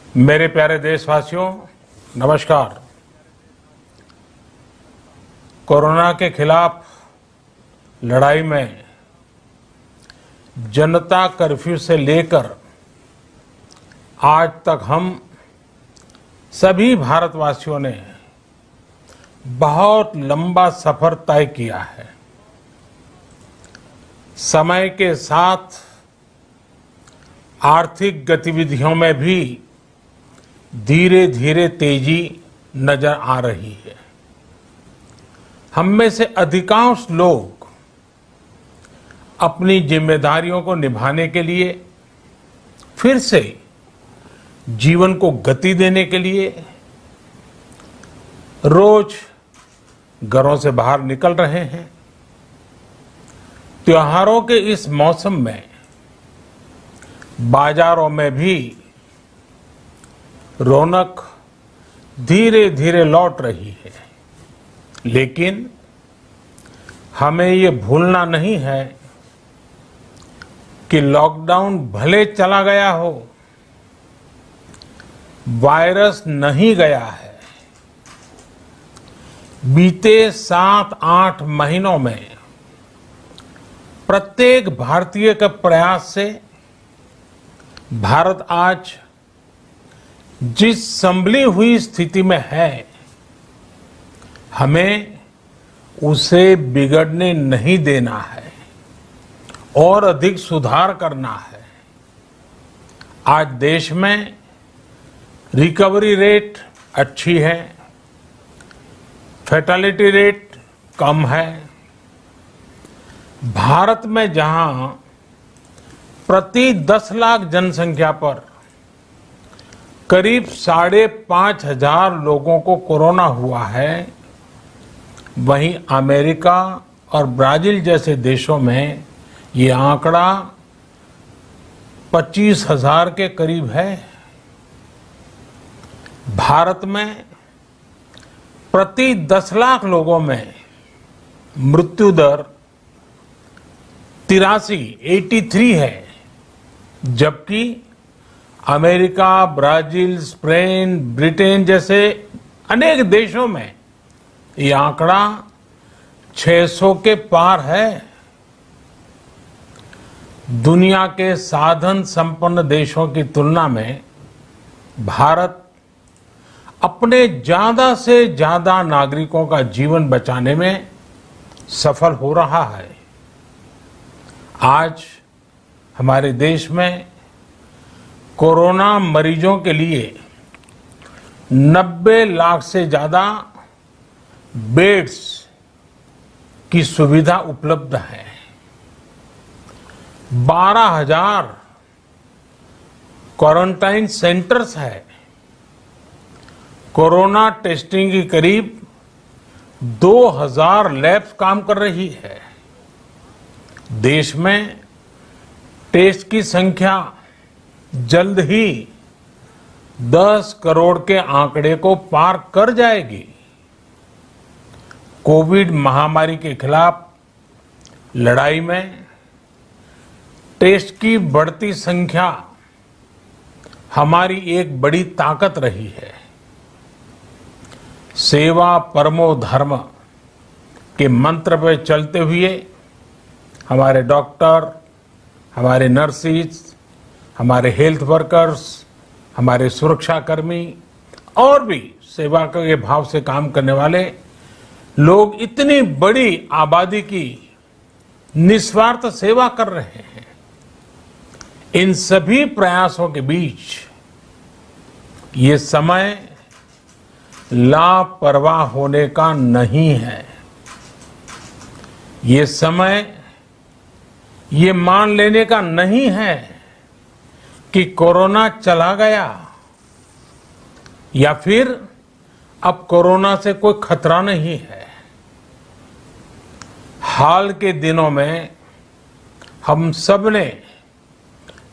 मेरे प्यारे देशवासियों, नमस्कार। कोरोना के खिलाफ लड़ाई में जनता कर्फ्यू से लेकर आज तक हम सभी भारतवासियों ने बहुत लंबा सफर तय किया है। समय के साथ आर्थिक गतिविधियों में भी धीरे धीरे तेजी नजर आ रही है। हम में से अधिकांश लोग अपनी जिम्मेदारियों को निभाने के लिए, फिर से जीवन को गति देने के लिए रोज घरों से बाहर निकल रहे हैं। त्योहारों के इस मौसम में बाजारों में भी रौनक धीरे धीरे लौट रही है, लेकिन हमें ये भूलना नहीं है कि लॉकडाउन भले चला गया हो, वायरस नहीं गया है। बीते 7-8 महीनों में प्रत्येक भारतीय के प्रयास से भारत आज जिस संभली हुई स्थिति में है, हमें उसे बिगड़ने नहीं देना है और अधिक सुधार करना है। आज देश में रिकवरी रेट अच्छी है, फैटेलिटी रेट कम है। भारत में जहां प्रति 10 लाख जनसंख्या पर करीब 5,500 लोगों को कोरोना हुआ है, वहीं अमेरिका और ब्राजील जैसे देशों में ये आंकड़ा 25,000 के करीब है। भारत में प्रति 10 लाख लोगों में मृत्यु दर 83 है, जबकि अमेरिका, ब्राजील, स्पेन, ब्रिटेन जैसे अनेक देशों में ये आंकड़ा 600 के पार है। दुनिया के साधन संपन्न देशों की तुलना में भारत अपने ज्यादा से ज्यादा नागरिकों का जीवन बचाने में सफल हो रहा है। आज हमारे देश में कोरोना मरीजों के लिए 90 लाख से ज्यादा बेड्स की सुविधा उपलब्ध है। 12,000 क्वारंटाइन सेंटर्स है। कोरोना टेस्टिंग की करीब 2,000 लैब्स काम कर रही है। देश में टेस्ट की संख्या जल्द ही 10 करोड़ के आंकड़े को पार कर जाएगी। कोविड महामारी के खिलाफ लड़ाई में टेस्ट की बढ़ती संख्या हमारी एक बड़ी ताकत रही है। सेवा परमो धर्म के मंत्र पर चलते हुए हमारे डॉक्टर, हमारे नर्सिस, हमारे हेल्थ वर्कर्स, हमारे सुरक्षाकर्मी और भी सेवा के भाव से काम करने वाले लोग इतनी बड़ी आबादी की निस्वार्थ सेवा कर रहे हैं। इन सभी प्रयासों के बीच ये समय लापरवाह होने का नहीं है। ये समय ये मान लेने का नहीं है कि कोरोना चला गया या फिर अब कोरोना से कोई खतरा नहीं है। हाल के दिनों में हम सब ने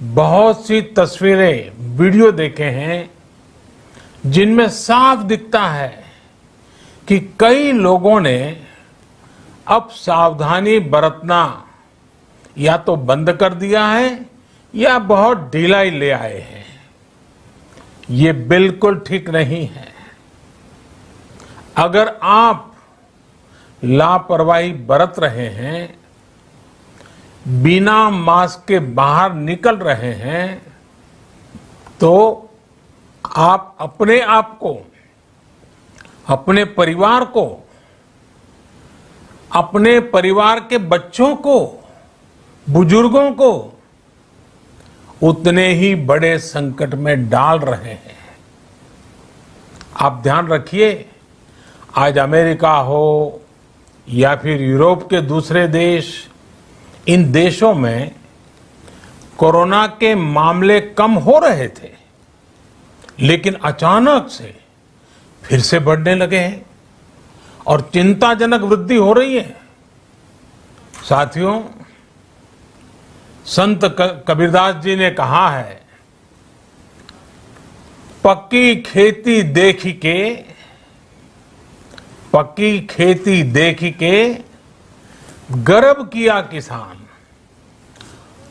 बहुत सी तस्वीरें, वीडियो देखे हैं जिनमें साफ दिखता है कि कई लोगों ने अब सावधानी बरतना या तो बंद कर दिया है या बहुत ढिलाई ले आए हैं। ये बिल्कुल ठीक नहीं है। अगर आप लापरवाही बरत रहे हैं, बिना मास्क के बाहर निकल रहे हैं, तो आप अपने आप को, अपने परिवार को, अपने परिवार के बच्चों को, बुजुर्गों को उतने ही बड़े संकट में डाल रहे हैं। आप ध्यान रखिए, आज अमेरिका हो या फिर यूरोप के दूसरे देश, इन देशों में कोरोना के मामले कम हो रहे थे, लेकिन अचानक से फिर से बढ़ने लगे हैं और चिंताजनक वृद्धि हो रही है। साथियों, संत कबीरदास जी ने कहा है, पक्की खेती देख के गर्व किया किसान,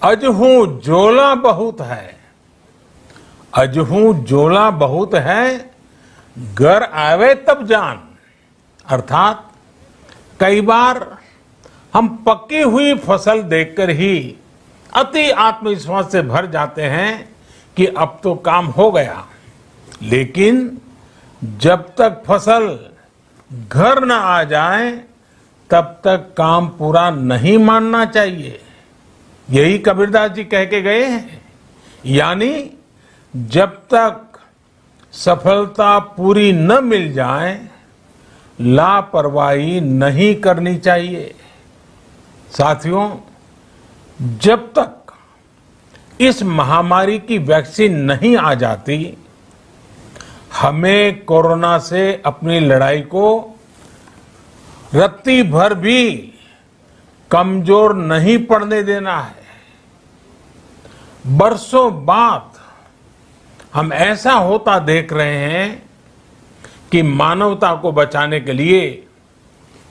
अजहू जोला बहुत है, घर आवे तब जान। अर्थात कई बार हम पक्की हुई फसल देखकर ही अति आत्मविश्वास से भर जाते हैं कि अब तो काम हो गया, लेकिन जब तक फसल घर न आ जाए तब तक काम पूरा नहीं मानना चाहिए। यही कबीरदास जी कह के गए हैं। यानी जब तक सफलता पूरी न मिल जाए, लापरवाही नहीं करनी चाहिए। साथियों, जब तक इस महामारी की वैक्सीन नहीं आ जाती, हमें कोरोना से अपनी लड़ाई को रत्ती भर भी कमजोर नहीं पड़ने देना है। बरसों बाद हम ऐसा होता देख रहे हैं कि मानवता को बचाने के लिए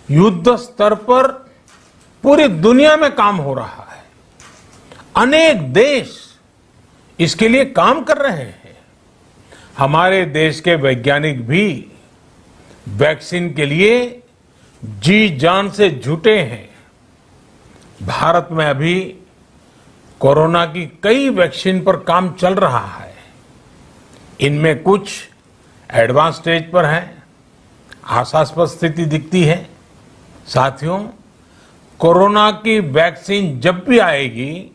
युद्ध स्तर पर पूरी दुनिया में काम हो रहा है। अनेक देश इसके लिए काम कर रहे हैं। हमारे देश के वैज्ञानिक भी वैक्सीन के लिए जी जान से जुटे हैं। भारत में अभी कोरोना की कई वैक्सीन पर काम चल रहा है। इनमें कुछ एडवांस स्टेज पर हैं, आशास्पद स्थिति दिखती है। साथियों, कोरोना की वैक्सीन जब भी आएगी,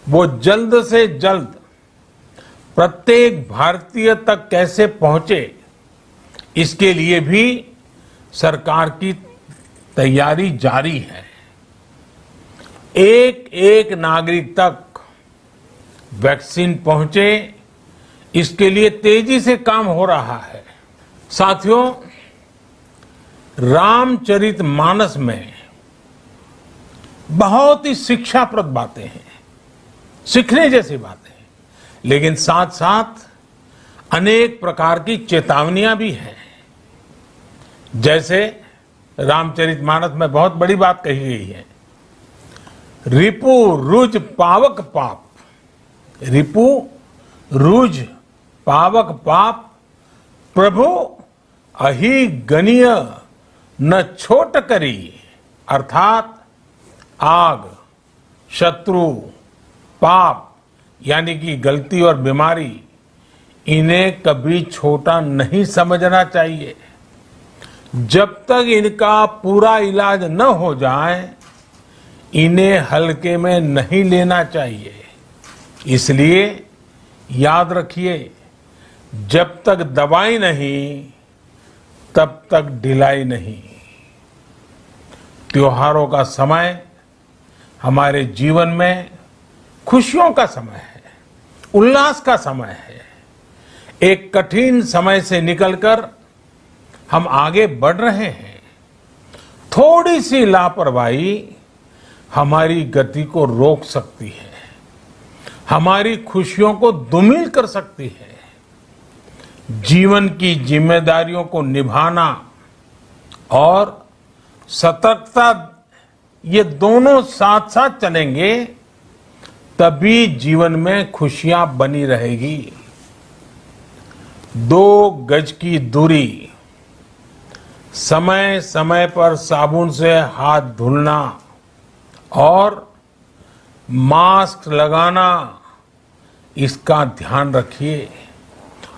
वो जल्द से जल्द प्रत्येक भारतीय तक कैसे पहुंचे, इसके लिए भी सरकार की तैयारी जारी है। एक एक नागरिक तक वैक्सीन पहुंचे, इसके लिए तेजी से काम हो रहा है। साथियों, रामचरितमानस में बहुत ही शिक्षाप्रद बातें हैं, सीखने जैसी बातें हैं, लेकिन साथ साथ अनेक प्रकार की चेतावनियां भी हैं। जैसे रामचरितमानस में बहुत बड़ी बात कही गई है, रिपु रुज पावक पाप। रिपु रुज पावक पाप, प्रभु अहि गनीय न छोट करी। अर्थात आग, शत्रु, पाप यानी कि गलती और बीमारी, इन्हें कभी छोटा नहीं समझना चाहिए। जब तक इनका पूरा इलाज न हो जाए, इन्हें हल्के में नहीं लेना चाहिए। इसलिए याद रखिए, जब तक दवाई नहीं, तब तक ढिलाई नहीं। त्योहारों का समय हमारे जीवन में खुशियों का समय है, उल्लास का समय है। एक कठिन समय से निकलकर हम आगे बढ़ रहे हैं। थोड़ी सी लापरवाही हमारी गति को रोक सकती है, हमारी खुशियों को धूमिल कर सकती है। जीवन की जिम्मेदारियों को निभाना और सतर्कता, ये दोनों साथ साथ चलेंगे, तभी जीवन में खुशियां बनी रहेगी। 2 गज की दूरी, समय समय पर साबुन से हाथ धुलना और मास्क लगाना, इसका ध्यान रखिए।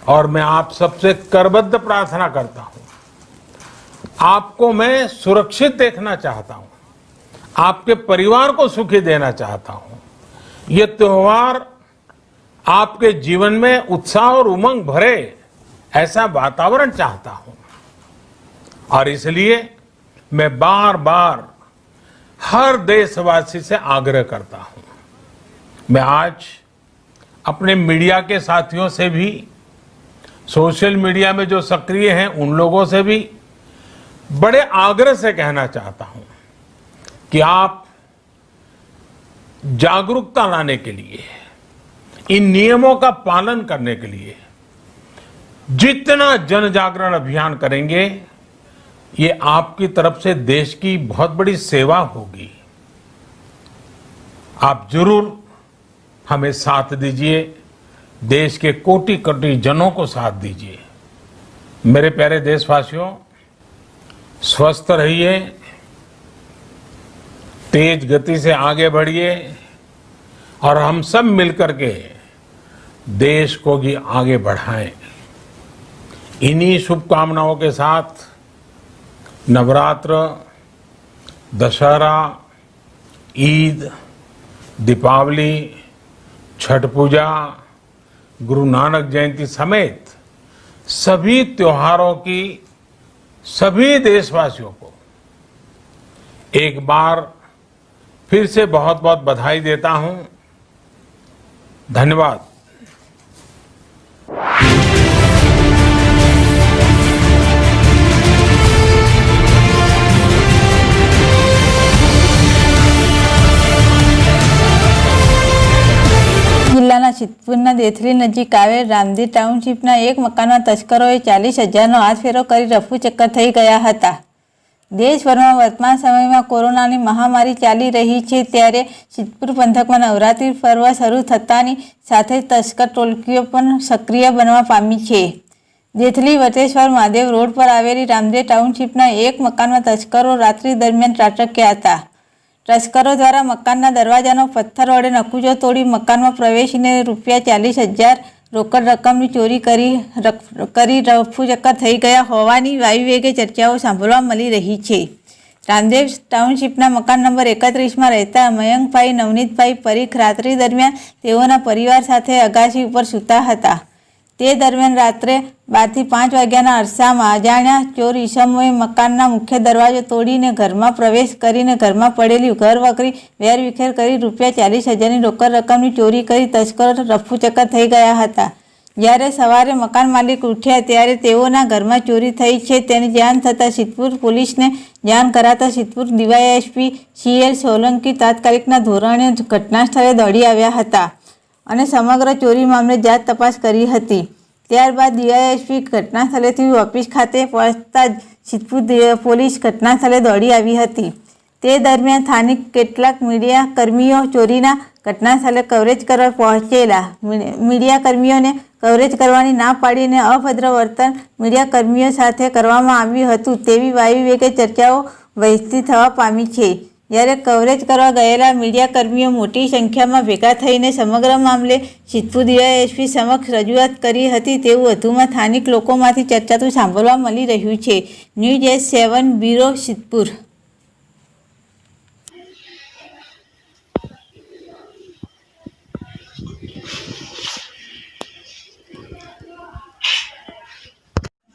और मैं आप सबसे करबद्ध प्रार्थना करता हूं, आपको मैं सुरक्षित देखना चाहता हूं, आपके परिवार को सुखी देना चाहता हूं। ये त्योहार आपके जीवन में उत्साह और उमंग भरे ऐसा वातावरण चाहता हूं। और इसलिए मैं बार बार हर देशवासी से आग्रह करता हूं। मैं आज अपने मीडिया के साथियों से भी, सोशल मीडिया में जो सक्रिय हैं उन लोगों से भी बड़े आग्रह से कहना चाहता हूं कि आप जागरूकता लाने के लिए, इन नियमों का पालन करने के लिए जितना जन जागरण अभियान करेंगे, ये आपकी तरफ से देश की बहुत बड़ी सेवा होगी। आप जरूर हमें साथ दीजिए, देश के कोटि कोटि जनों को साथ दीजिए। मेरे प्यारे देशवासियों, स्वस्थ रहिए, तेज गति से आगे बढ़िए और हम सब मिलकर के देश को भी आगे बढ़ाएं। इन्हीं शुभकामनाओं के साथ नवरात्र, दशहरा, ईद, दीपावली, छठ पूजा, गुरु नानक जयंती समेत सभी त्योहारों की सभी देशवासियों को एक बार फिर से बहुत बहुत बधाई देता हूं। धन्यवाद। જિલ્લાના સિદ્ધપુરના દેથલી નજીક આવેલ રામદી ટાઉનશીપના એક મકાનમાં તસ્કરોએ 40,000નો હાથફેરો કરી રફુચક્કર થઈ ગયા હતા। દેશભરમાં વર્તમાન સમયમાં કોરોનાની મહામારી ચાલી રહી છે, ત્યારે સિદ્ધપુર પંથકમાં નવરાત્રિ પર્વ શરૂ થતાની સાથે તસ્કર ટોળકીઓ પણ સક્રિય બનવા પામી છે। દેથલી વટેશ્વર મહાદેવ રોડ પર આવેલી રામદેવ ટાઉનશીપના એક મકાનમાં તસ્કરો રાત્રિ દરમિયાન ત્રાટક્યા હતા। તસ્કરો દ્વારા મકાનના દરવાજાનો પથ્થર વડે નકુચો તોડી મકાનમાં પ્રવેશીને રૂપિયા 40,000 રોકડ રકમની ચોરી કરી રફુચક્કર થઈ ગયા હોવાની વાયુવેગે ચર્ચાઓ સાંભળવા મળી રહી છે। રામદેવ ટાઉનશીપના મકાન નંબર 31માં રહેતા મયંકભાઈ નવનીતભાઈ પરીખ રાત્રિ દરમિયાન તેઓના પરિવાર સાથે અગાસી ઉપર સૂતા હતા। તે દરમિયાન રાત્રે 12 થી 5 વાગ્યાના અરસામાં અજાણ્યા ચોર ઈસમોએ મકાનના મુખ્ય દરવાજો તોડીને ઘરમાં પ્રવેશ કરીને ઘરમાં પડેલી ઘરવખરી વેરવિખેર કરી રૂપિયા 40,000ની રોકડ રકમની ચોરી કરી તસ્કરો રફુચક્કર થઈ ગયા હતા। જ્યારે સવારે મકાન માલિક ઉઠ્યા ત્યારે તેઓના ઘરમાં ચોરી થઈ છે તેની જાણ થતાં સિદ્ધપુર પોલીસને જાણ કરાતા સિદ્ધપુર ડીવાયએસપી CL સોલંકી તાત્કાલિકના ધોરણે ઘટના સ્થળે દોડી આવ્યા હતા અને સમગ્ર ચોરી મામલે જાત તપાસ કરી હતી। ત્યારબાદ ડીવાયએસપી ઘટના સ્થળેથી ઓફિસ ખાતે પહોંચતા જ સિદ્ધપુર પોલીસ ઘટના સ્થળે દોડી આવી હતી। તે દરમિયાન સ્થાનિક કેટલાક મીડિયા કર્મીઓ ચોરીના ઘટના સ્થળે કવરેજ કરવા પહોંચેલા। મીડિયા કર્મીઓને કવરેજ કરવાની ના પાડીને અભદ્ર વર્તન મીડિયા કર્મીઓ સાથે કરવામાં આવ્યું હતું તેવી વાયુવેગે ચર્ચાઓ વહેતી થવા પામી છે। જ્યારે કવરેજ કરવા ગયેલા મીડિયા કર્મીઓ મોટી સંખ્યામાં ભેગા થઈને સમગ્ર મામલે સિદ્ધપુર ડીવાયએસપી સમક્ષ રજૂઆત કરી હતી તેવું વધુમાં સ્થાનિક લોકોમાંથી ચર્ચાતું સાંભળવા મળી રહ્યું છે। News S7 bureau Sidhpur.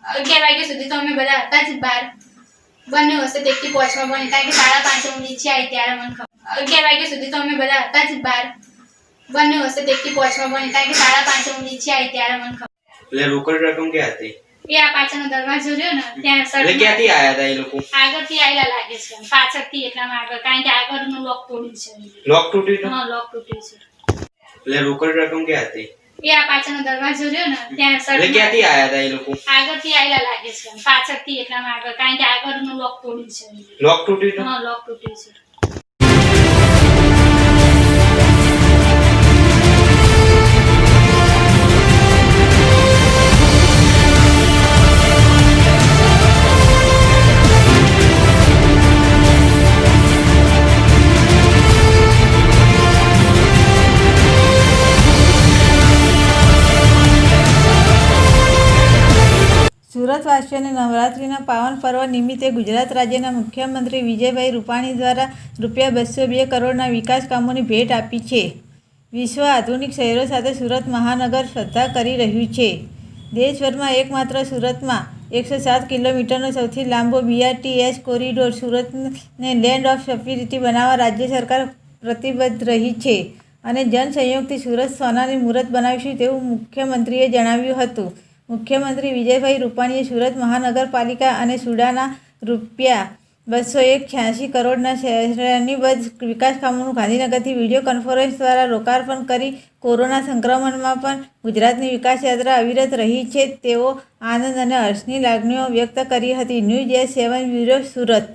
અગિયાર વાગ્યા સુધી તો અમે બધા હતા જ બહાર, બંને વસ્તુ તેકથી પહોંચવા બની, કારણ કે 5:30 હું નીચે આવી ત્યારે મને ખબર 11 વાગ્યા સુધી તો અમે બધા હતા જ બહાર, બંને વસ્તુ તેકથી પહોંચવા બની, કારણ કે 5:30 હું નીચે આવી ત્યારે મને ખબર। એટલે રોકડ રકમ ક્યાં હતી? એ આ પાછળનો દરવાજો રહ્યો ને ત્યાં સર એટલે ક્યાંથી આયા હતા એ લોકો? આગળથી આયલા લાગે છે, પાછળથી એટલામાં આગળ, કારણ કે આગળનું લોક તોડ્યું છે। લોક તૂટ્યું છે? હા, લોક તૂટ્યું છે। એટલે રોકડ રકમ ક્યાં હતી? એ આ પાછળનો દરવાજો રહ્યો ને ત્યાં સર એટલે ક્યાંથી આયા હતા એ લોકો? આગળથી આયલા લાગે છે, પાછળથી એટલામાં આગળ, કારણ કે આગળનું લોક તોડ્યું છે। લોક તૂટ્યું છે? હા, લોક તૂટ્યું છે। સુરતવાસીઓને નવરાત્રિના પાવન પર્વ નિમિત્તે ગુજરાત રાજ્યના મુખ્યમંત્રી વિજયભાઈ રૂપાણી દ્વારા ₹202 કરોડના વિકાસ કામોની ભેટ આપી છે. વિશ્વ આધુનિક શહેરો સાથે સુરત મહાનગર સ્પર્ધા કરી રહ્યું છે. દેશભરમાં એકમાત્ર સુરતમાં 107 કિલોમીટરનો સૌથી લાંબો BRTS કોરિડોર સુરતને લેન્ડ ઓફ સ્પિરિટી બનાવવા રાજ્ય સરકાર પ્રતિબદ્ધ રહી છે અને જનસહયોગથી સુરત સોનાની મૂરત બનાવીશું તેવું મુખ્યમંત્રીએ જણાવ્યું હતું. મુખ્યમંત્રી વિજયભાઈ રૂપાણીએ સુરત મહાનગરપાલિકા અને સુડાના ₹286 કરોડના શ્રેણીબદ્ધ વિકાસ કામોનું ગાંધીનગરથી વિડીયો કોન્ફરન્સ દ્વારા લોકાર્પણ કરી કોરોના સંક્રમણમાં પણ ગુજરાતની વિકાસ યાત્રા અવિરત રહી છે તેવો આનંદ અને હર્ષની લાગણીઓ વ્યક્ત કરી હતી. News 7 bureau Surat.